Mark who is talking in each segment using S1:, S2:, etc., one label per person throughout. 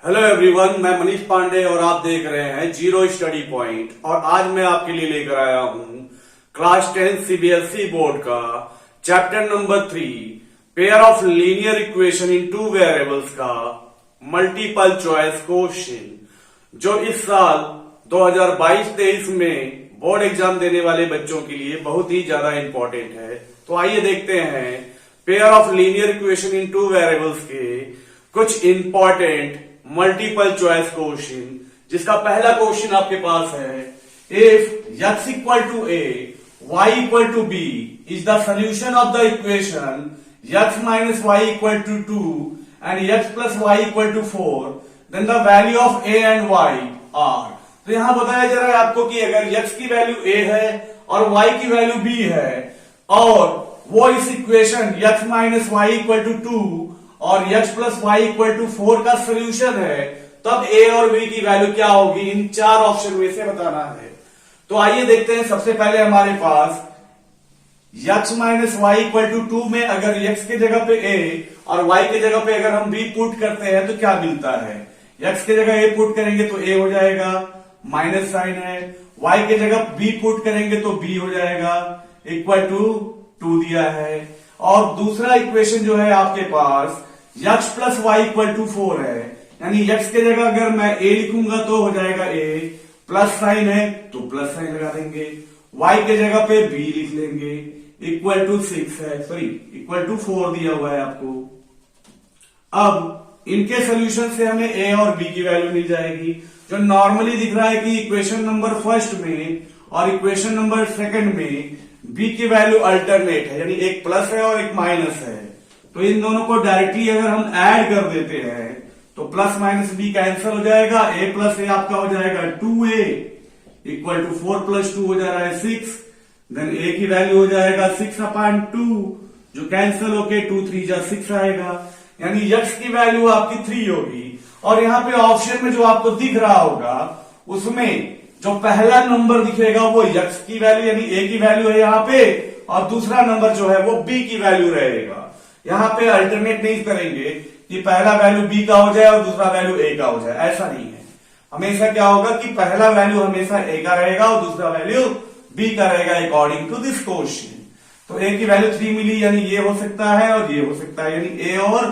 S1: Hello everyone, मैं मनीष पांडे और आप देख रहे हैं जीरो स्टडी पॉइंट। और आज मैं आपके लिए लेकर आया हूं क्लास 10 सीबीएसई बोर्ड का chapter number 3 pair of linear equation in two variables का मल्टीपल चॉइस क्वेश्चन, जो इस साल 2022-23 में बोर्ड एग्जाम देने वाले बच्चों के लिए बहुत ही ज्यादा इंपॉर्टेंट है। तो आइए देखते हैं pair of linear equation in two variables के कुछ इंपॉर्टेंट मल्टीपल चॉइस क्वेश्चन, जिसका पहला क्वेश्चन आपके पास है, if x equal to a y equal to b is the solution of the equation x minus y equal to 2 and x plus y equal to 4, then the value of a and y are. तो यहां बताया जा रहा है आपको कि अगर x की वैल्यू a है और y की वैल्यू b है और वो इस equation x minus y equal to 2 और x plus y equal to 4 का सोल्यूशन है, तब a और b की वैल्यू क्या होगी, इन चार ऑप्शन में से बताना है। तो आइए देखते हैं। सबसे पहले हमारे पास x minus y equal to 2 में अगर x के जगह पे a और y के जगह पे अगर हम b पुट करते हैं तो क्या मिलता है। x के जगह a पुट करेंगे तो a हो जाएगा, माइनस साइन है। y के जगह b पुट करेंगे तो b हो जाएगा, इक्वल टू 2 दिया है। और दूसरा इक्वेशन जो है आपके पास x plus y equal to 4 है, यानी x के जगह अगर मैं a लिखूंगा तो हो जाएगा a, प्लस साइन है तो प्लस साइन लगा देंगे, y के जगह पे b लिख लेंगे, इक्वल टू 6 है, सॉरी इक्वल टू 4 दिया हुआ है आपको। अब इनके सोल्यूशन से हमें a और b की वैल्यू मिल जाएगी। जो नॉर्मली दिख रहा है कि इक्वेशन नंबर फर्स्ट में और इक्वेशन नंबर सेकंड में b की वैल्यू अल्टरनेट है, यानी एक प्लस है और एक माइनस है। तो इन दोनों को डायरेक्टली अगर हम ऐड कर देते हैं तो प्लस माइनस बी कैंसिल हो जाएगा, a प्लस ए आपका हो जाएगा 2a इक्वल टू 4 प्लस 2 हो जा रहा है 6, देन a की वैल्यू हो जाएगा 6/2 जो कैंसिल होके 2 3 जा 6 आएगा, यानी x की वैल्यू आपकी 3 होगी। और यहाँ पे ऑप्शन में जो आपको दिख रहा होगा उसमें जो पहला नंबर दिखेगा वो x की वैल्यू यानी a की वैल्यू है यहाँ पे, और दूसरा नंबर जो है वो b की वैल्यू रहेगा। यहाँ पे अल्टरनेट नहीं करेंगे कि पहला वैल्यू b का हो जाए और दूसरा वैल्यू a का हो जाए, ऐसा नहीं है। हमेशा क्या होगा कि पहला वैल्यू हमेशा a का रहेगा और दूसरा वैल्यू b का रहेगा अकॉर्डिंग टू दिस क्वेश्चन। तो a की वैल्यू 3 मिली, यानी ये हो सकता है और ये हो सकता है, यानी a और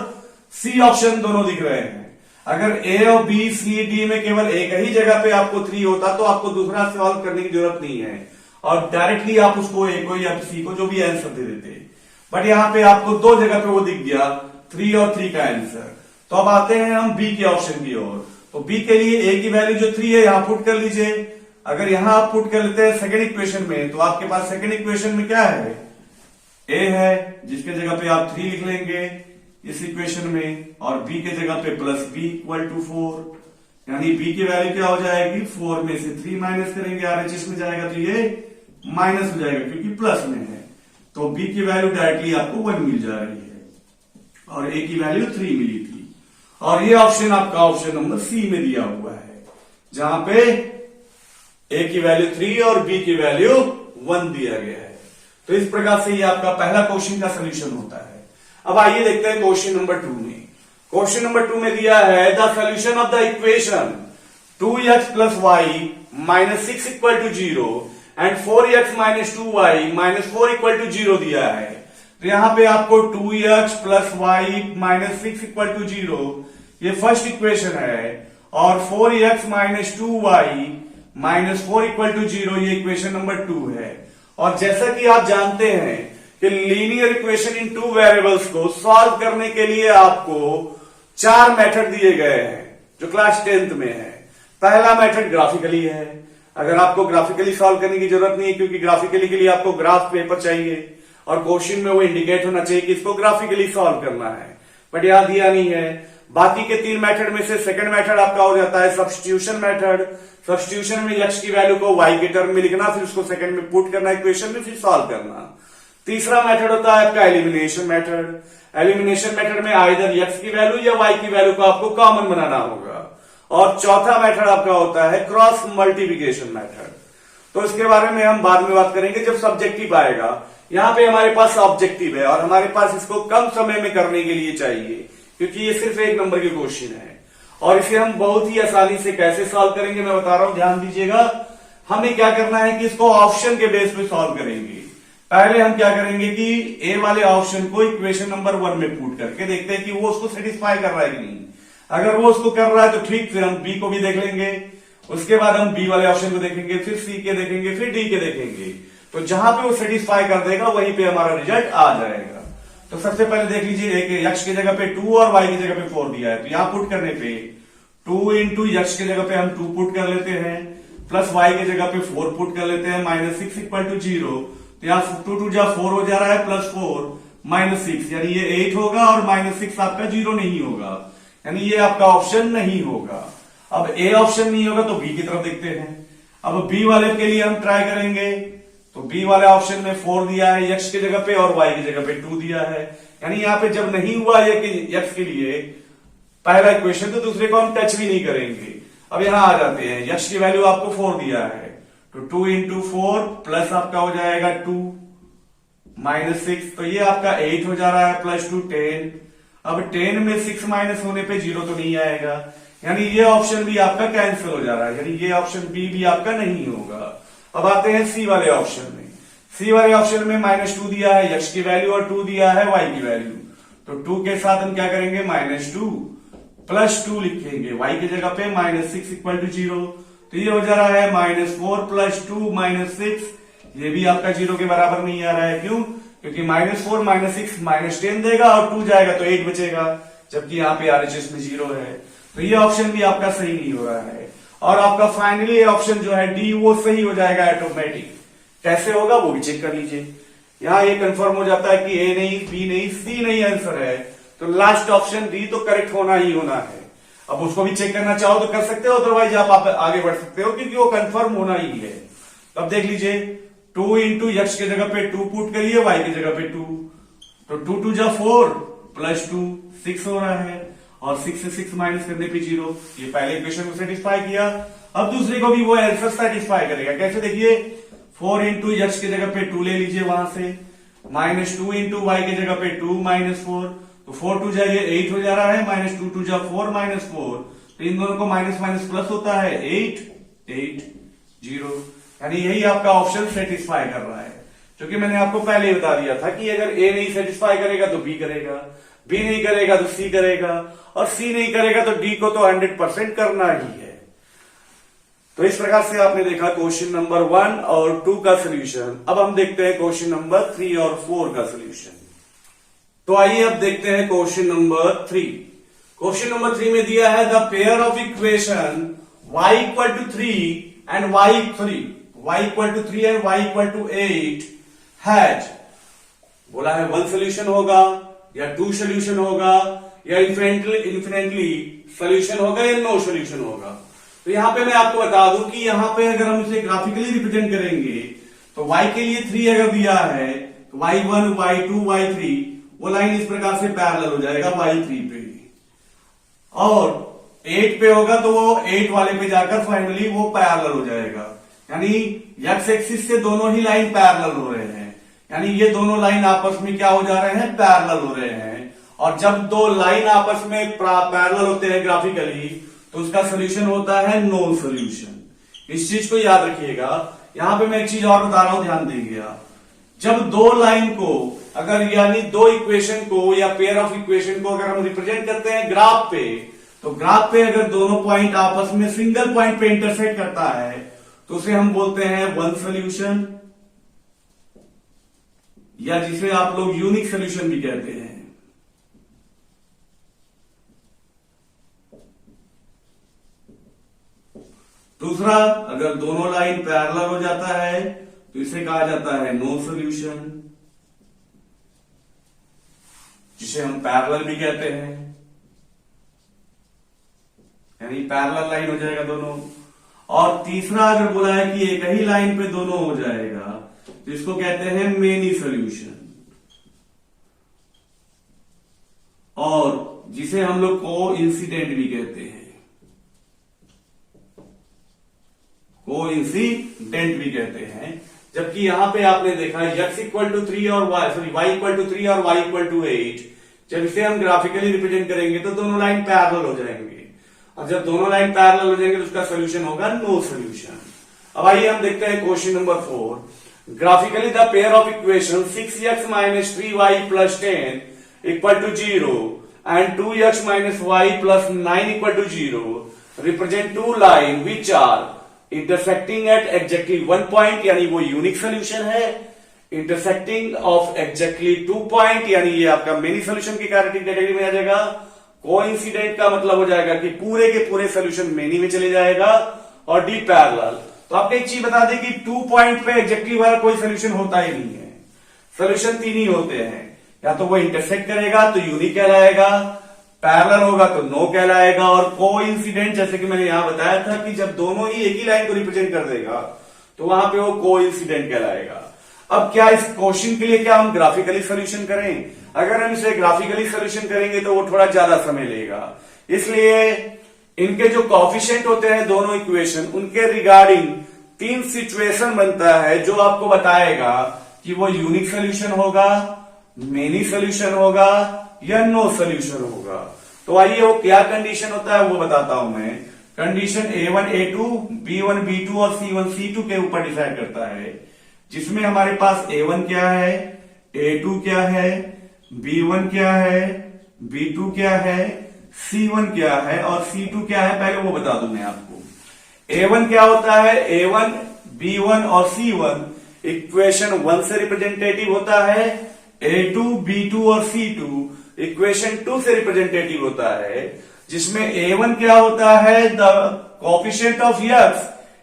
S1: c ऑप्शन दोनों दिख रहे हैं। अगर a और b c d में केवल एक ही जगह पे आपको 3 होता तो आपको दूसरा सवाल करने की जरूरत नहीं है और डायरेक्टली आप उसको a को या c को जो भी आंसर दे देते। बट यहाँ पे आपको दो जगह पे वो दिख गया 3 और 3 का आंसर। तो अब आते हैं हम b के ऑप्शन की ओर। तो b के लिए a की वैल्यू जो 3 है यहां पुट कर लीजिए। अगर यहां आप पुट कर लेते हैं सेकेंड इक्वेशन में तो आपके पास सेकेंड इक्वेशन में क्या है, a है जिसके जगह पे आप 3 लिख लेंगे इस इक्वेशन में, और b के जगह पे प्लस b इक्वल टू 4, यानी b की वैल्यू क्या हो जाएगी, 4 में से 3 माइनस करेंगे, RHS में जाएगा तो ये माइनस हो जाएगा क्योंकि प्लस में है। तो b की वैल्यू डायरेक्टली आपको 1 मिल जा रही है और a की वैल्यू 3 मिली थी। और ये ऑप्शन आपका ऑप्शन नंबर सी में दिया हुआ है, जहां पे a की वैल्यू 3 और b की वैल्यू 1 दिया गया है। तो इस प्रकार से ये आपका पहला क्वेश्चन का सोल्यूशन होता है। अब आइए देखते हैं क्वेश्चन नंबर 2 में। क्वेश्चन नंबर 2 में दिया है the solution of the equation 2x plus y minus 6 equal to 0 and 4x minus 2y minus 4 equal to 0 दिया है। तो यहां पे आपको 2x plus y minus 6 equal to 0 ये फर्स्ट इक्वेशन है, और 4x minus 2y minus 4 equal to 0 ये इक्वेशन नंबर 2 है। और जैसा कि आप जानते हैं कि linear equation in two variables को सॉल्व करने के लिए आपको 4 मेथड दिए गए हैं जो क्लास 10th में है। पहला मेथड ग्राफिकली है। अगर आपको ग्राफिकली सॉल्व करने की जरूरत नहीं है क्योंकि ग्राफिकली के लिए आपको ग्राफ पेपर चाहिए और क्वेश्चन में वो इंडिकेट होना चाहिए कि इसको ग्राफिकली सॉल्व करना है, बट यहां दिया नहीं है। बाकी के 3 मेथड में से सेकंड मेथड आपका हो जाता है सब्स्टिट्यूशन मेथड। सब्स्टिट्यूशन में x की वैल्यू को y के टर्म में लिखना, फिर उसको सेकंड में पुट करना इक्वेशन में, फिर सॉल्व करना। तीसरा मेथड होता है आपका एलिमिनेशन मेथड। एलिमिनेशन मेथड में आइदर x की वैल्यू या y की वैल्यू को आपको कॉमन बनाना होगा। और चौथा मेथड आपका होता है क्रॉस मल्टीप्लिकेशन मेथड। तो इसके बारे में हम बाद में बात करेंगे जब सब्जेक्टिव आएगा। यहां पे हमारे पास ऑब्जेक्टिव है और हमारे पास इसको कम समय में करने के लिए चाहिए क्योंकि ये सिर्फ एक नंबर के क्वेश्चन है। और इसे हम बहुत ही आसानी से कैसे सॉल्व करेंगे मैं बता रहा हूं, ध्यान दीजिएगा। हमें क्या करना है कि इसको ऑप्शन के बेस पे सॉल्व करेंगे। पहले हम क्या करेंगे कि ए वाले ऑप्शन को इक्वेशन नंबर 1 में पुट करके देखते हैं कि वो उसको सेटिस्फाई कर रहा है कि नहीं। अगर वो उसको कर रहा है तो ठीक, फिर हम बी को भी देख लेंगे। उसके बाद हम बी वाले ऑप्शन को देखेंगे, फिर सी के देखेंगे, फिर डी के देखेंगे। तो जहां पे वो सेटिस्फाई कर देगा वहीं पे हमारा रिजल्ट आ जाएगा। तो सबसे पहले देख लीजिए, एक एक्स की जगह पे 2 और वाई की जगह पे 4 दिया है, तो यहां पुट करने पे 2 इंटू एक्स की जगह पे हम 2 पुट कर लेते हैं, प्लस वाई की जगह पे 4 पुट कर लेते हैं, माइनस 6 इक्वल टू 0। तो यहाँ 2 2 जा 4 हो जा रहा है, प्लस 4 माइनस 6, यानी ये 8 होगा और माइनस 6 आपका 0 नहीं होगा, यानी ये आपका ऑप्शन नहीं होगा। अब ए ऑप्शन नहीं होगा तो बी की तरफ देखते हैं। अब बी वाले के लिए हम ट्राई करेंगे, तो बी वाले ऑप्शन में 4 दिया है एक्स की जगह पे और वाई की जगह पे 2 दिया है, यानी यहाँ पे जब नहीं हुआ ये कि एक्स के लिए पहला इक्वेशन, तो दूसरे को हम टच भी नहीं करेंगे। अब यहां आ जाते हैं, एक्स की वैल्यू आपको 4 दिया है, तो 2 इंटू 4 प्लस आपका हो जाएगा 2 माइनस 6, तो ये आपका 8 हो जा रहा है, प्लस 2 10। अब 10 में 6 माइनस होने पे 0 तो नहीं आएगा, यानी ये ऑप्शन भी आपका कैंसिल हो जा रहा है, यानी ये ऑप्शन बी भी आपका नहीं होगा। अब आते हैं सी वाले ऑप्शन में। सी वाले ऑप्शन में माइनस 2 दिया है एक्स की वैल्यू और 2 दिया है वाई की वैल्यू, तो 2 के साथ हम क्या करेंगे, माइनस 2 प्लस 2 लिखेंगे, वाई की जगह पे माइनस 6 इक्वल टू 0। तो ये हो जा रहा है माइनस 4 प्लस 2 माइनस 6, ये भी आपका 0 के बराबर नहीं आ रहा है। क्यों? क्योंकि माइनस 4 माइनस 6 माइनस 10 देगा और 2 जाएगा तो 8 बचेगा, जबकि यहाँ पे आरएचएस में 0 है, तो ये ऑप्शन भी आपका सही नहीं हो रहा है। और आपका फाइनली ऑप्शन जो है डी, वो सही हो जाएगा ऑटोमेटिक। कैसे होगा वो भी चेक कर लीजिए। यहां ये कंफर्म हो जाता है कि ए नहीं, बी नहीं, सी नहीं आंसर है, तो लास्ट ऑप्शन डी तो करेक्ट होना ही होना है। अब उसको भी चेक करना चाहो तो कर सकते हो, अदरवाइज आप आगे बढ़ सकते हो, क्योंकि वो कंफर्म होना ही है। अब देख लीजिए, 2 इंटू एक्स की जगह पे 2 पुट करिए, वाई की जगह पे 2, तो 2 2 जा 4 प्लस 2 6 हो रहा है, और 6 से 6 माइनस करने पे 0। ये पहले इक्वेशन को सेटिस्फाई किया, अब दूसरे को भी वो आंसर सेटिस्फाई करेगा। कैसे? देखिए, 4 इंटू एक्स की जगह पे 2 ले लीजिए वहां से, माइनस 2 इंटू वाई की जगह पे 2 माइनस 4, तो 4 2 जाइए 8 हो जा रहा है, माइनस 2 2 जा 4 माइनस 4, तो इन दोनों को माइनस माइनस प्लस होता है 8 8 0, यानी यही आपका ऑप्शन सेटिस्फाई कर रहा है। क्योंकि मैंने आपको पहले ही बता दिया था कि अगर ए नहीं सेटिस्फाई करेगा तो बी करेगा, बी नहीं करेगा तो सी करेगा, और सी नहीं करेगा तो डी को तो 100% करना ही है। तो इस प्रकार से आपने देखा क्वेश्चन नंबर 1 और 2 का सोल्यूशन। अब हम देखते हैं क्वेश्चन नंबर 3 और 4 का सोल्यूशन। तो आइए अब देखते हैं क्वेश्चन नंबर 3। क्वेश्चन नंबर 3 में दिया है the pair of equation y equal to 3 and y equal to 3 and y equal to 8 has, बोला है 1 सोल्यूशन होगा या 2 सोल्यूशन होगा या इन्फिनेटली सोल्यूशन होगा या नो सोल्यूशन होगा। तो यहां पे मैं आपको बता दूं कि यहां पे अगर हम इसे ग्राफिकली रिप्रेजेंट करेंगे तो y के लिए 3 अगर दिया है तो y1 y2 y3, वो लाइन इस प्रकार से पैरेलल हो जाएगा y3 पे, और 8 पे होगा तो वो 8 वाले पे जाकर फाइनली वो पैरेलल हो जाएगा, यानी x एक्सिस से दोनों ही लाइन पैरेलल हो रहे हैं, यानी ये दोनों लाइन आपस में क्या हो जा रहे हैं, पैरेलल हो रहे हैं। और जब दो लाइन आपस में पैरेलल होते हैं ग्राफिकली तो उसका सोल्यूशन होता है नो सोल्यूशन। इस चीज को याद रखिएगा। यहां पे मैं एक चीज और बता रहा हूं, ध्यान दीजिए आप। जब दो लाइन को अगर, यानी दो इक्वेशन को या पेयर ऑफ इक्वेशन को अगर हम रिप्रेजेंट करते हैं ग्राफ पे, तो ग्राफ पे अगर दोनों पॉइंट आपस में सिंगल पॉइंट पे इंटरसेक्ट करता है तो उसे हम बोलते हैं 1 सोल्यूशन, या जिसे आप लोग यूनिक सोल्यूशन भी कहते हैं। दूसरा, अगर दोनों लाइन पैरेलल हो जाता है तो इसे कहा जाता है नो सोल्यूशन, जिसे हम पैरेलल भी कहते हैं, यानी पैरेलल लाइन हो जाएगा दोनों। और तीसरा, अगर बोला है कि एक ही लाइन पे दोनों हो जाएगा तो इसको कहते हैं मेनी सोल्यूशन, और जिसे हम लोग को इंसिडेंट भी कहते हैं, को इंसिडेंट भी कहते हैं। जबकि यहां पे आपने देखा x इक्वल टू 3 और y इक्वल टू 3 और y इक्वल टू 8, जब इसे हम ग्राफिकली रिप्रेजेंट करेंगे तो दोनों लाइन पैरेलल हो जाएंगे। और जब दोनों लाइन पैरेलल हो जाएंगे तो उसका सोल्यूशन होगा नो सोल्यूशन। अब आइए हम देखते हैं question number 4। Graphically the pair of equation 6x minus 3y plus 10 equal to 0 and 2x minus y plus 9 equal to 0 represent two line which are intersecting at exactly 1 point, यानी वो unique solution है। Intersecting of exactly 2 point, यानी ये आपका many solution की category में आ जाएगा। Coincident का मतलब हो जाएगा कि पूरे के पूरे सोल्यूशन मेनी में चले जाएगा। और डी पैरेलल, तो आपको एक चीज बता दें कि 2 पॉइंट पे एग्जैक्टली वाला कोई सोल्यूशन होता ही नहीं है। सोल्यूशन 3 ही होते हैं, या तो वो इंटरसेक्ट करेगा तो यूनिक कहलाएगा, पैरेलल होगा तो नो कहलाएगा, और कोइंसिडेंट जैसे कि मैंने यहां बताया था कि जब दोनों ही एक ही लाइन को रिप्रेजेंट कर देगा तो वहां पे वो कोइंसिडेंट कहलाएगा। अब क्या इस क्वेश्चन के लिए क्या हम ग्राफिकली सोल्यूशन करें? अगर हम इसे ग्राफिकली सोल्यूशन करेंगे तो वो थोड़ा ज्यादा समय लेगा, इसलिए इनके जो कोएफिशिएंट होते हैं दोनों इक्वेशन, उनके रिगार्डिंग 3 सिचुएशन बनता है जो आपको बताएगा कि वो यूनिक सोल्यूशन होगा, मेनी सोल्यूशन होगा या नो सोल्यूशन होगा। तो आइए वो क्या कंडीशन होता है वो बताता हूं मैं। Condition A1 A2 B1 B2 और C1 C2 के ऊपर डिसाइड करता है, जिसमें हमारे पास A1 क्या है, A2 क्या है, B1 क्या है, B2 क्या है, C1 क्या है और C2 क्या है, पहले वो बता दूं मैं आपको। A1 क्या होता है, A1 B1 और C1 इक्वेशन 1 से रिप्रेजेंटेटिव होता है। A2 B2 और C2 इक्वेशन 2 से रिप्रेजेंटेटिव होता है, जिसमें A1 क्या होता है, the coefficient of x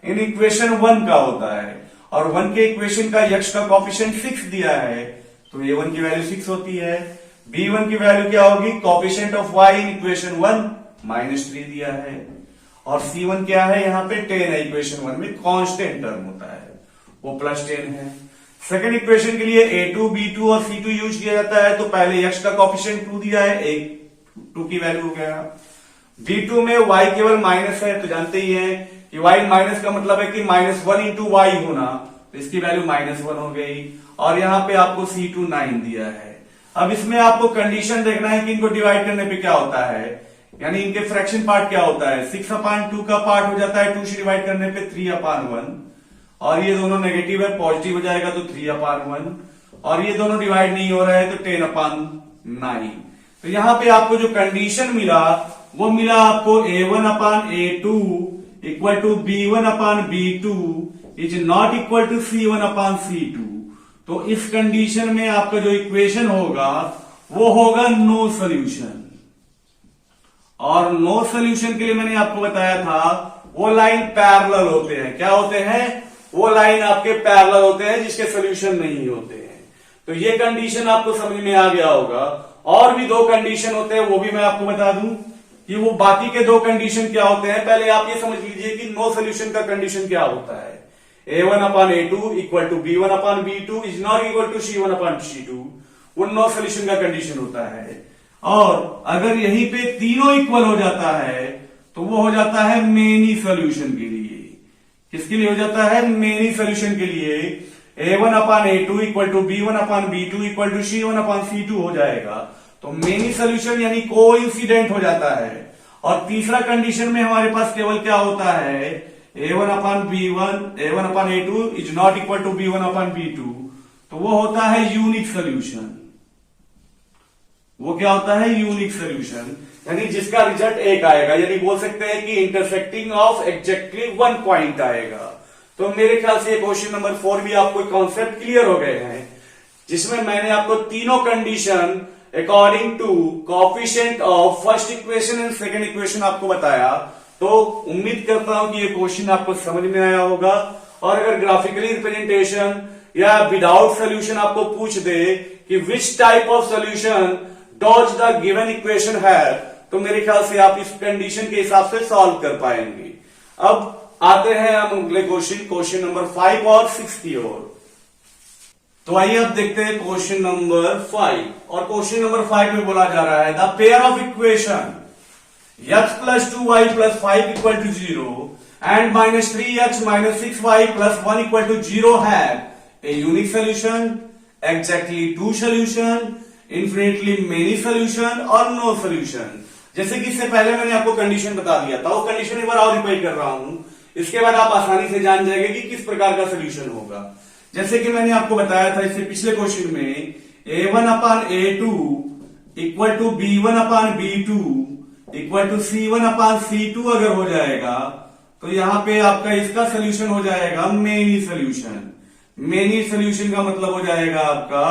S1: in equation 1 का होता है, और 1 के इक्वेशन का x का कोएफिशिएंट 6 दिया है तो A1 की वैल्यू 6 होती है। B1 की वैल्यू क्या होगी, coefficient of y in equation 1 -3 दिया है, और C1 क्या है, यहां पे 10 है, इक्वेशन 1 में कांस्टेंट टर्म होता है वो +10 है। सेकेंड इक्वेशन के लिए A2 B2 और C2 यूज किया जाता है, तो पहले x का कोएफिशिएंट 2 दिया है, एक 2 की वैल्यू हो गया। B2 में y केवल माइनस है, तो जानते ही हैं कि y माइनस का मतलब है कि -1 इंटू वाई होना, तो इसकी वैल्यू -1 हो गई। और यहां पे आपको C2 9 दिया है। अब इसमें आपको कंडीशन देखना है कि इनको डिवाइड करने पे क्या होता है, यानी इनके फ्रैक्शन पार्ट क्या होता है। 6/2 का पार्ट हो जाता है 2 से डिवाइड करने पे 3/1, और ये दोनों नेगेटिव है, पॉजिटिव हो जाएगा तो 3/1, और ये दोनों डिवाइड नहीं हो रहे हैं तो 10/9। तो यहां पे आपको जो कंडीशन मिला वो मिला आपको A1/A2 equal to B1/B2 is not equal to C1/C2। तो इस कंडीशन में आपका जो इक्वेशन होगा वो होगा नो सोल्यूशन। और नो सोल्यूशन के लिए मैंने आपको बताया था वो लाइन पैरेलल होते हैं। क्या होते हैं, वो लाइन आपके पैरेलल होते हैं जिसके सोल्यूशन नहीं होते हैं। तो ये कंडीशन आपको समझ में आ गया होगा। और भी 2 कंडीशन होते हैं, वो भी मैं आपको बता दूं कि वो बाकी के 2 कंडीशन क्या होते हैं। पहले आप ये समझ लीजिए कि नो सोल्यूशन का कंडीशन क्या होता है। A1/A2 equal to B1/B2 is not equal to C1/C2, वो नो सोल्यूशन का कंडीशन होता है। और अगर यहीं पे तीनों इक्वल हो जाता है तो वो हो जाता है मेनी सोल्यूशन के लिए। किसके लिए हो जाता है, मेनी सोल्यूशन के लिए। A1/A2 equal to B1/B2 equal to C1/C2 हो जाएगा, तो मेनी सोल्यूशन यानी कोइंसिडेंट हो जाता है। और तीसरा कंडीशन में हमारे पास केवल क्या होता है, A1/A2 is not equal to B1/B2, तो वो होता है यूनिक सोल्यूशन। वो क्या होता है, यूनिक सोल्यूशन, यानी जिसका रिजल्ट एक आएगा, यानी बोल सकते हैं कि इंटरसेक्टिंग ऑफ एग्जैक्टली 1 पॉइंट आएगा। तो मेरे ख्याल से क्वेश्चन नंबर 4 भी आपको कॉन्सेप्ट क्लियर हो गए हैं, जिसमें मैंने आपको तीनों condition according to coefficient of first equation and second equation आपको बताया। तो उम्मीद करता हूं कि ये क्वेश्चन आपको समझ में आया होगा। और अगर ग्राफिकली रिप्रेजेंटेशन या विदाउट सोल्यूशन आपको पूछ दे कि which type of solution does the given equation है, तो मेरे ख्याल से आप इस कंडीशन के हिसाब से सॉल्व कर पाएंगे। अब आते हैं हम अगले क्वेश्चन नंबर 5 और 6 की ओर। तो आइए अब देखते हैं क्वेश्चन नंबर 5। और क्वेश्चन नंबर 5 में बोला जा रहा है the pair of equation x plus 2y plus 5 equal to 0 and minus 3x minus 6y plus 1 equal to 0 have a unique solution, exactly 2 solution, infinitely many solution और no solution। जैसे कि इससे पहले मैंने आपको कंडीशन बता दिया था, वो कंडीशन एक बार और रिपीट कर रहा हूं, इसके बाद आप आसानी से जान जाएंगे कि किस प्रकार का सोल्यूशन होगा। जैसे कि मैंने आपको बताया था इससे पिछले क्वेश्चन में a1/a2 equal to b1/b2 equal to c1/c2 अगर हो जाएगा तो यहां पे आपका इसका सोल्यूशन हो जाएगा मेनी सोल्यूशन। मेनी सोल्यूशन का मतलब हो जाएगा आपका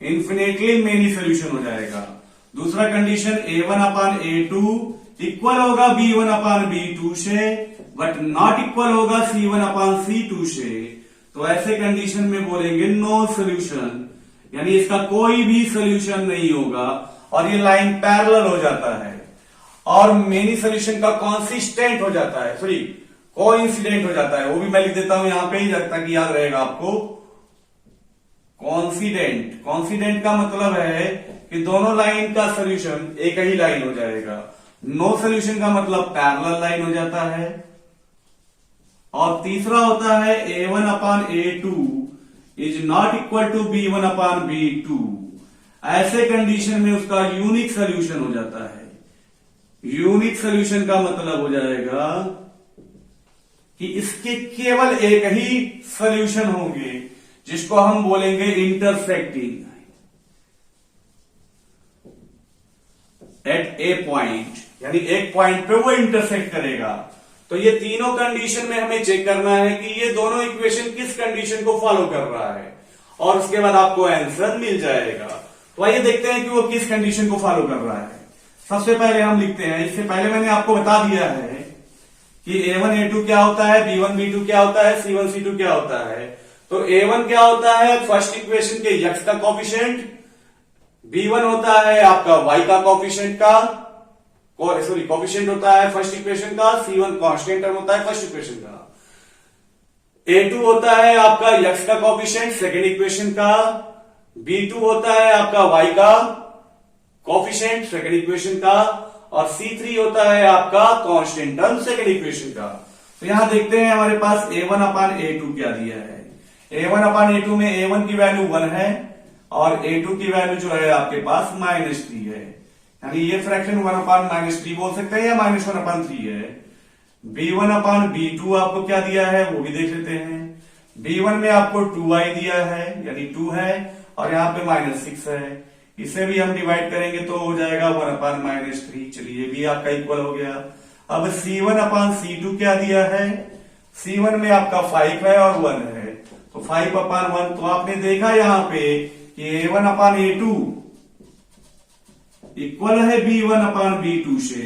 S1: इंफिनिटली मेनी सोल्यूशन हो जाएगा। दूसरा कंडीशन a1/a2 इक्वल होगा b1/b2 से बट नॉट इक्वल होगा c1/c2 से, तो ऐसे कंडीशन में बोलेंगे नो सोल्यूशन, यानी इसका कोई भी सोल्यूशन नहीं होगा और ये लाइन पैरेलल हो जाता है और मेनी सोल्यूशन का कॉन्सिस्टेंट हो जाता है, सॉरी कोइंसिडेंट हो जाता है। वो भी मैं लिख देता हूं यहां पे ही ताकि याद रहेगा आपको। कॉन्सिडेंट, कॉन्सिडेंट का मतलब है कि दोनों लाइन का सोल्यूशन एक ही लाइन हो जाएगा। नो सोल्यूशन का मतलब पैरेलल लाइन हो जाता है। और तीसरा होता है a1/a2 is not equal to b1/b2। ऐसे कंडीशन में उसका यूनिक सोल्यूशन हो जाता है। यूनिक सोल्यूशन का मतलब हो जाएगा कि इसके केवल एक ही सोल्यूशन होंगे जिसको हम बोलेंगे इंटरसेक्टिंग एट ए पॉइंट, यानी एक पॉइंट पे वो इंटरसेक्ट करेगा। तो ये तीनों कंडीशन में हमें चेक करना है कि ये दोनों इक्वेशन किस कंडीशन को फॉलो कर रहा है और उसके बाद आपको आंसर मिल जाएगा। तो आइए देखते हैं कि वो किस कंडीशन को फॉलो कर रहा है। सबसे पहले हम लिखते हैं, इससे पहले मैंने आपको बता दिया है कि a1/a2 क्या होता है, b1/b2 क्या होता है, c1/c2 क्या होता है। तो a1 क्या होता है फर्स्ट इक्वेशन के x का कोफिशिएंट, b1 होता है आपका y का कोफिशिएंट का, सॉरी कोफिशिएंट होता है फर्स्ट इक्वेशन का, c1 कांस्टेंट टर्म होता है फर्स्ट इक्वेशन का, a2 होता है आपका x का कोफिशिएंट सेकेंड इक्वेशन का, b2 होता है आपका y का कोफिशिएंट सेकेंड इक्वेशन का और c3 होता है आपका कांस्टेंट टर्म सेकेंड इक्वेशन का। तो यहां देखते हैं हमारे पास a1/a2 क्या दिया है। a1/a2 में a1 की वैल्यू 1 है और a2 की वैल्यू जो है आपके पास -3 है, यानी ये फ्रैक्शन 1/-3 बोल सकते हैं या -1/3 है। b1/b2 आपको क्या दिया है वो भी देख लेते हैं। b1 में आपको 2y दिया है यानी 2 है और यहाँ पे -6 है, इसे भी हम डिवाइड करेंगे तो हो जाएगा 1/-3। चलिए भी आपका इक्वल हो गया। अब c1/c2 क्या दिया है, c1 में आपका 5 है और 1 है, तो 5/1। तो आपने देखा यहाँ पे कि a1/a2 इक्वल है b1/b2 से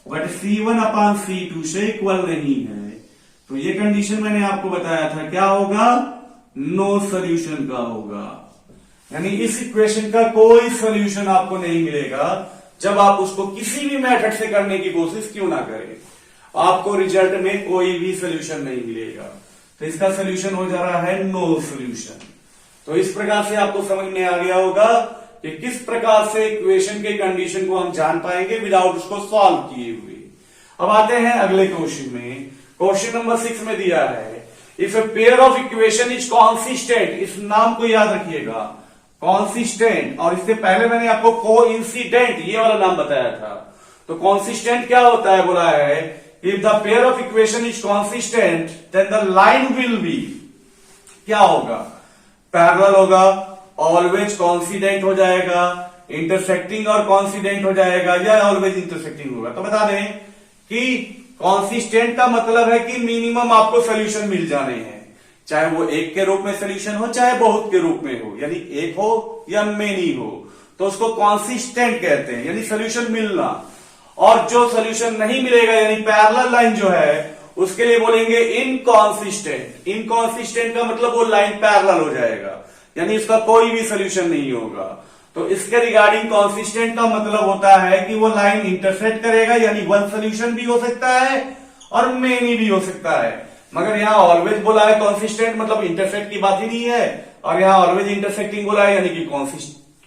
S1: बट c1/c2 से इक्वल नहीं है। तो ये कंडीशन मैंने आपको बताया था क्या होगा, नो सोल्यूशन का होगा, यानी इस इक्वेशन का कोई सोल्यूशन आपको नहीं मिलेगा जब आप उसको किसी भी मेथड से करने की कोशिश क्यों ना करें, आपको रिजल्ट में कोई भी सोल्यूशन नहीं मिलेगा। तो इसका सोल्यूशन हो जा रहा है नो सोल्यूशन। तो इस प्रकार से आपको समझ में आ गया होगा कि किस प्रकार से इक्वेशन के कंडीशन को हम जान पाएंगे विदाउट उसको सॉल्व किए हुए। अब आते हैं अगले क्वेश्चन में। क्वेश्चन नंबर 6 में दिया है if a pair of equation is consistent, इस नाम को याद रखिएगा, कॉन्सिस्टेंट। और इससे पहले मैंने आपको कोइंसिडेंट ये वाला नाम बताया था। तो कॉन्सिस्टेंट क्या होता है, बोला है if the pair of equation is consistent then the line will be, क्या होगा, पैरेलल होगा, ऑलवेज कॉन्सिडेंट हो जाएगा, इंटरसेक्टिंग और कॉन्सिडेंट हो जाएगा या ऑलवेज इंटरसेक्टिंग होगा। तो बता दें कि कॉन्सिस्टेंट का मतलब है कि मिनिमम आपको सोल्यूशन मिल जाने हैं, चाहे वो एक के रूप में सोल्यूशन हो चाहे बहुत के रूप में हो, यानी एक हो या मेनी हो, तो उसको कॉन्सिस्टेंट कहते हैं, यानी सोल्यूशन मिलना। और जो सोल्यूशन नहीं मिलेगा यानी पैरेलल लाइन जो है उसके लिए बोलेंगे इनकॉन्सिस्टेंट। इनकॉन्सिस्टेंट का मतलब वो लाइन पैरेलल हो जाएगा, यानी इसका कोई भी सोल्यूशन नहीं होगा। तो इसके रिगार्डिंग कॉन्सिस्टेंट का मतलब होता है कि वो लाइन इंटरसेक्ट करेगा, यानी वन सोल्यूशन भी हो सकता है और मेनी भी हो सकता है। मगर यहाँ ऑलवेज बोला है कॉन्सिस्टेंट मतलब इंटरसेक्ट की बात ही नहीं है, और यहाँ ऑलवेज इंटरसेक्टिंग बोला है यानी कि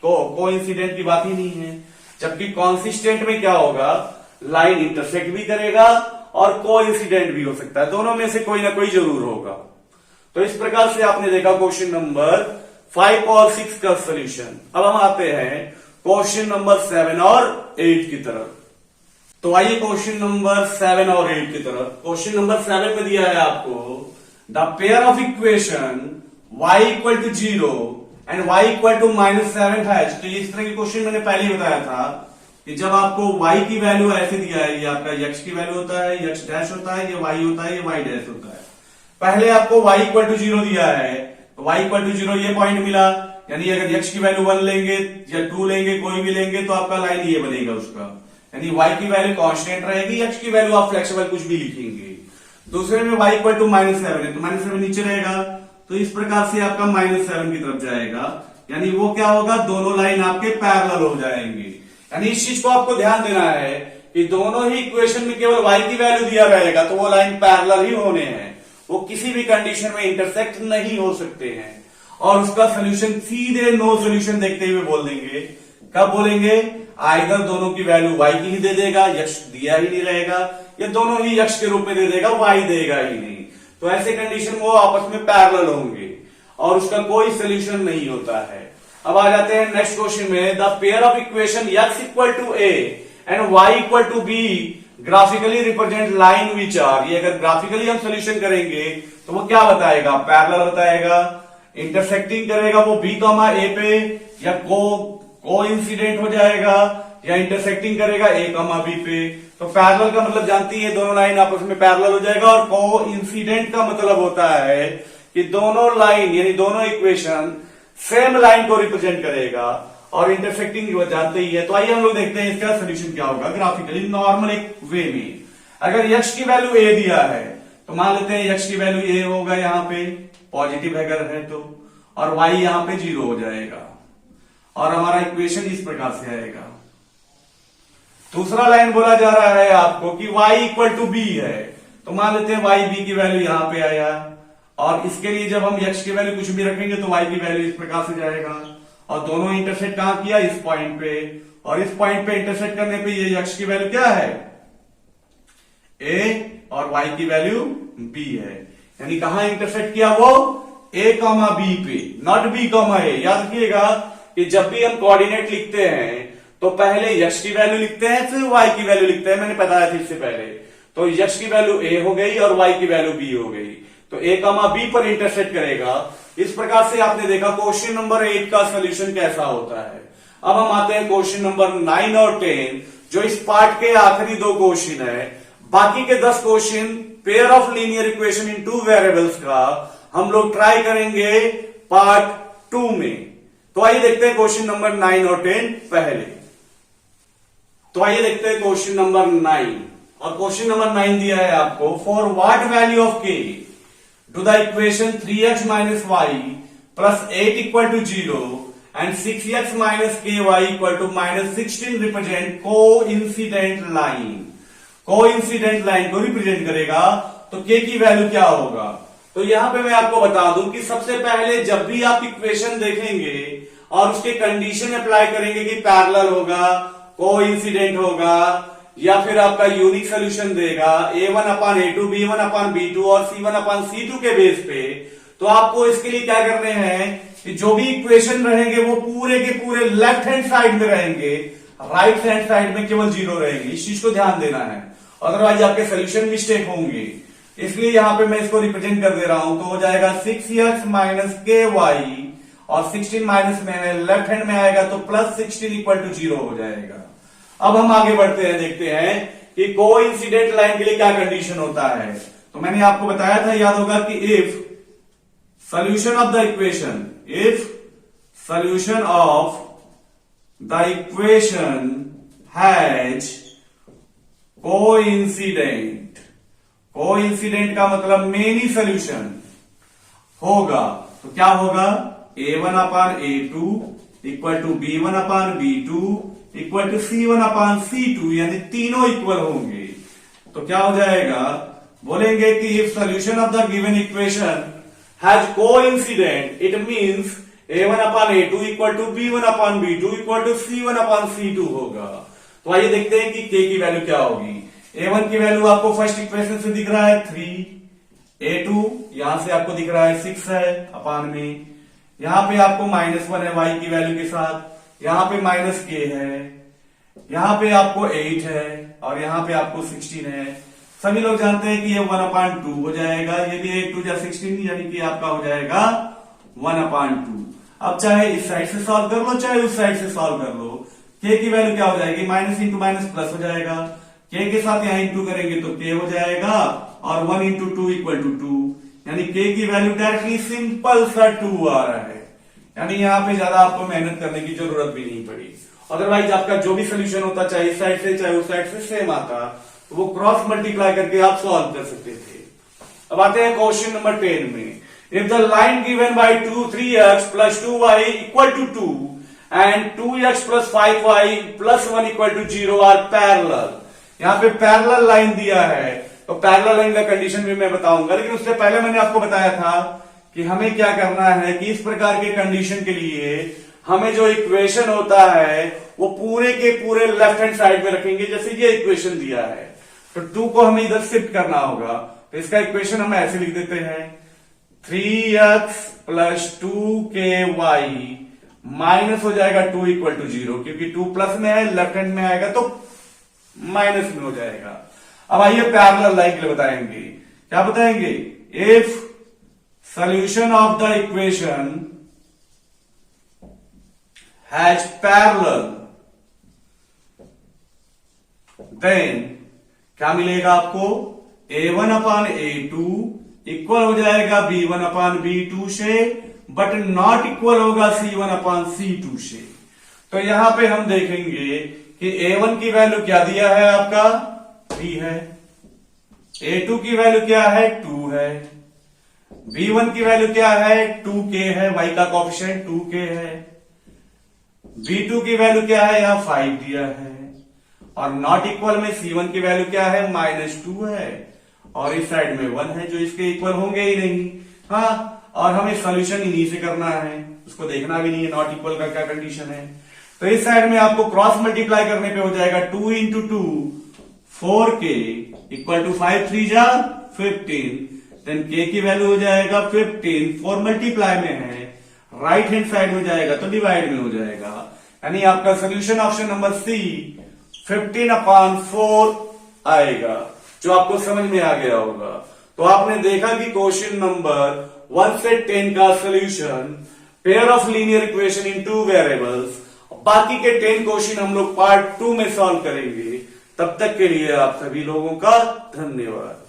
S1: कोइंसिडेंट की बात ही नहीं है। जबकि कॉन्सिस्टेंट में क्या होगा, लाइन इंटरसेक्ट भी करेगा और कोइंसिडेंट भी हो सकता है, दोनों में से कोई ना कोई जरूर होगा। तो इस प्रकार से आपने देखा क्वेश्चन नंबर 5 और 6 का सोल्यूशन। अब हम आते हैं क्वेश्चन नंबर 7 और 8 की तरफ। तो आइए क्वेश्चन नंबर 7 और 8 की तरफ। क्वेश्चन नंबर 7 में दिया है आपको the pair of equation y equal to 0 and y equal to -7 है। तो इस तरह के क्वेश्चन मैंने पहले ही बताया था कि जब आपको y की वैल्यू ऐसे दिया है, ये आपका x की वैल्यू होता है, x डैश होता है, ये y होता है, ये y डैश होता है। पहले आपको y इक्वल टू 0 दिया है, तो y इक्वल टू 0 ये पॉइंट मिला, यानी अगर x की वैल्यू 1 लेंगे या 2 लेंगे, कोई भी लेंगे, तो आपका लाइन ये बनेगा उसका, यानी y की वैल्यू कांस्टेंट रहेगी, x की वैल्यू आप फ्लेक्सिबल कुछ भी लिखेंगे। दूसरे में y इक्वल टू -7 है, तो -7 नीचे रहेगा, तो इस प्रकार से आपका -7 की तरफ जाएगा, यानी वो क्या होगा, दोनों लाइन आपके पैरेलल हो जाएंगे। यानी इस चीज को आपको ध्यान देना है कि दोनों ही इक्वेशन में केवल y की वैल्यू दिया रहेगा तो वो लाइन पैरेलल ही होने हैं, वो किसी भी कंडीशन में इंटरसेक्ट नहीं हो सकते हैं। और उसका सोल्यूशन सीधे नो सोल्यूशन देखते हुए बोल देंगे। कब बोलेंगे, आइदर दोनों की वैल्यू y की ही दे देगा, x दिया ही नहीं रहेगा, या दोनों ही x के रूप में दे देगा, y देगा ही नहीं। तो ऐसे कंडीशन में वो आपस में पैरेलल होंगे और उसका कोई सोल्यूशन नहीं होता है। अब आ जाते हैं नेक्स्ट क्वेश्चन में, the pair of equation x equal to a and y equal to b graphically represent line which are. ये अगर ग्राफिकली हम सोल्यूशन करेंगे तो वो क्या बताएगा, पैरेलल बताएगा, इंटरसेक्टिंग करेगा वो b कॉमा a पे, या को इंसिडेंट हो जाएगा, या इंटरसेक्टिंग करेगा a कॉमा b पे। तो पैरेलल का मतलब जानती है, दोनों लाइन आपस में पैरेलल हो जाएगा, और को इंसिडेंट का मतलब होता है कि दोनों लाइन यानी दोनों इक्वेशन सेम लाइन को रिप्रेजेंट करेगा, और इंटरसेक्टिंग जानते ही है। तो आइए हम लोग देखते हैं इसका सोल्यूशन क्या होगा ग्राफिकली नॉर्मल एक वे में। अगर x की वैल्यू a दिया है तो मान लेते हैं x की वैल्यू a होगा, यहाँ पे पॉजिटिव अगर है तो, और y यहाँ पे 0 हो जाएगा, और हमारा इक्वेशन इस प्रकार से आएगा। दूसरा लाइन बोला जा रहा है आपको कि y इक्वल टू b है, तो मान लेते हैं y b की वैल्यू यहां पे आया, और इसके लिए जब हम x की वैल्यू कुछ भी रखेंगे तो y की वैल्यू इस प्रकार से जाएगा, और दोनों इंटरसेक्ट कहां किया, इस पॉइंट पे, और इस पॉइंट पे इंटरसेक्ट करने पे ये x की वैल्यू क्या है, a, और y की वैल्यू b है। यानी कहां इंटरसेक्ट किया, वो a कॉमा b पे, नॉट b कॉमा a। याद रखिएगा कि जब भी हम कोऑर्डिनेट लिखते हैं तो पहले x की वैल्यू लिखते हैं, फिर y की वैल्यू लिखते हैं, मैंने बताया था इससे पहले। तो x की वैल्यू a हो गई और y की वैल्यू b हो गई, तो a कॉमा b पर इंटरसेक्ट करेगा। इस प्रकार से आपने देखा क्वेश्चन नंबर 8 का सोल्यूशन कैसा होता है। अब हम आते हैं क्वेश्चन नंबर 9 और 10, जो इस पार्ट के आखिरी 2 क्वेश्चन है। बाकी के 10 question pair of linear equation in 2 variables का हम लोग ट्राई करेंगे पार्ट 2 में। तो आइए देखते हैं क्वेश्चन नंबर 9 और 10 पहले। तो आइए देखते हैं क्वेश्चन नंबर 9, और क्वेश्चन नंबर 9 दिया है आपको, for what value of k do the equation 3x minus y plus 8 equal to 0 and 6x minus ky equal to -16 represent coincident line. Coincident line को represent करेगा तो k की value क्या होगा। तो यहां पे मैं आपको बता दूं कि सबसे पहले जब भी आप इक्वेशन देखेंगे और उसके कंडीशन अप्लाई करेंगे कि पैरेलल होगा, को इंसिडेंट होगा, या फिर आपका यूनिक सोल्यूशन देगा a1 upon a2, b1 upon b2 और c1 अपान c2 के बेस पे, तो आपको इसके लिए क्या करने हैं कि जो भी इक्वेशन रहेंगे वो पूरे के पूरे लेफ्ट हैंड साइड में रहेंगे, राइट हैंड साइड में केवल 0 रहेंगे। इस चीज को ध्यान देना है, अदरवाइज आपके सोल्यूशन मिस्टेक होंगे। इसलिए यहां पे मैं इसको रिप्रेजेंट कर दे रहा हूं, तो हो जाएगा 6x माइनस ky, और 16 माइनस में लेफ्ट हैंड में आएगा तो प्लस 16 इक्वल टू 0 हो जाएगा। अब हम आगे बढ़ते हैं, देखते हैं कि को इंसिडेंट लाइन के लिए क्या कंडीशन होता है। तो मैंने आपको बताया था, याद होगा कि if solution of the equation, if solution of the equation has coincident, coincident का मतलब मेनी सोल्यूशन होगा, तो क्या होगा, a1 upon a2 equal to b1 upon b2 equal to c1 upon c2, यानी तीनों इक्वल होंगे। तो क्या हो जाएगा, बोलेंगे कि if solution of the given equation has coincident, it means a1 upon a2 equal to b1 upon b2 equal to c1 upon c2 होगा। तो आइए देखते हैं कि k की वैल्यू क्या होगी। a1 की वैल्यू आपको फर्स्ट इक्वेशन से दिख रहा है 3, a2 यहां से आपको दिख रहा है 6 है अपान में, यहां पे आपको -1 है y की वैल्यू के साथ, यहां पे -k है, यहाँ पे आपको 8 है और यहाँ पे आपको 16 है। सभी लोग जानते हैं कि ये 1/2 हो जाएगा, ये भी 8 2 16 यानी कि आपका हो जाएगा 1/2। अब चाहे इस साइड से सॉल्व कर लो चाहे उस साइड से सॉल्व कर लो, k की वैल्यू क्या हो जाएगी, माइनस इंटू माइनस प्लस हो जाएगा। k के साथ यहाँ इंटू करेंगे तो k हो जाएगा और 1 इंटू 2 इक्वल टू 2, यानी k की वैल्यू डायरेक्टली सिंपल सा 2 आ रहा है। यानी यहाँ पे ज्यादा आपको मेहनत करने की जरूरत भी नहीं पड़ी। अदरवाइज आपका जो भी सोल्यूशन होता चाहे इस साइड से चाहे उस साइड से सेम आता, तो वो क्रॉस मल्टीप्लाई करके आप सॉल्व कर सकते थे। अब आते हैं क्वेश्चन नंबर 10 में। If the line given by 3x plus 2y equal to 2 and 2x plus 5y plus 1 equal to 0 are parallel. यहाँ पे पैरेलल लाइन दिया है, तो पैरेलल लाइन का कंडीशन भी मैं बताऊंगा, लेकिन उससे पहले मैंने आपको बताया था कि हमें क्या करना है कि इस प्रकार के कंडीशन के लिए हमें जो इक्वेशन होता है वो पूरे के पूरे लेफ्ट हैंड साइड में रखेंगे। जैसे ये इक्वेशन दिया है तो 2 को हमें इधर शिफ्ट करना होगा, तो इसका इक्वेशन हम ऐसे लिख देते हैं 3x प्लस 2ky माइनस हो जाएगा 2 इक्वल टू 0, क्योंकि 2 प्लस में है, लेफ्ट हैंड में आएगा तो माइनस में हो जाएगा। अब आइए पैरेलल लाइन के लिए बताएंगे। क्या बताएंगे, if solution of the equation has parallel then क्या मिलेगा आपको, a1/a2 इक्वल हो जाएगा b1/b2 से, बट नॉट इक्वल होगा c1/c2 से। तो यहां पे हम देखेंगे कि a1 की वैल्यू क्या दिया है आपका 3 है, a2 की वैल्यू क्या है 2 है, b1 की वैल्यू क्या है 2k है, y का कोएफिशिएंट 2k है, b2 की वैल्यू क्या है यहां 5 दिया है, और नॉट इक्वल में c1 की वैल्यू क्या है -2 है, और इस साइड में 1 है जो इसके इक्वल होंगे ही नहीं। हाँ, और हमें सॉल्यूशन इन्हीं से करना है, उसको देखना भी नहीं है नॉट इक्वल का क्या कंडीशन है। तो इस साइड में आपको क्रॉस मल्टीप्लाई करने पे हो जाएगा 2 इंटू 2 4k इक्वल टू 5 3 जा 15, देन k की वैल्यू हो जाएगा 15, 4 मल्टीप्लाई में है, राइट हैंड साइड में जाएगा तो डिवाइड में हो जाएगा। यानी आपका सोल्यूशन ऑप्शन नंबर सी 15/4 आएगा, जो आपको समझ में आ गया होगा। तो आपने देखा कि क्वेश्चन नंबर 1 से 10 का solution pair of linear equation in 2 variables, बाकी के 10 क्वेश्चन हम लोग पार्ट 2 में सॉल्व करेंगे। तब तक के लिए आप सभी लोगों का धन्यवाद।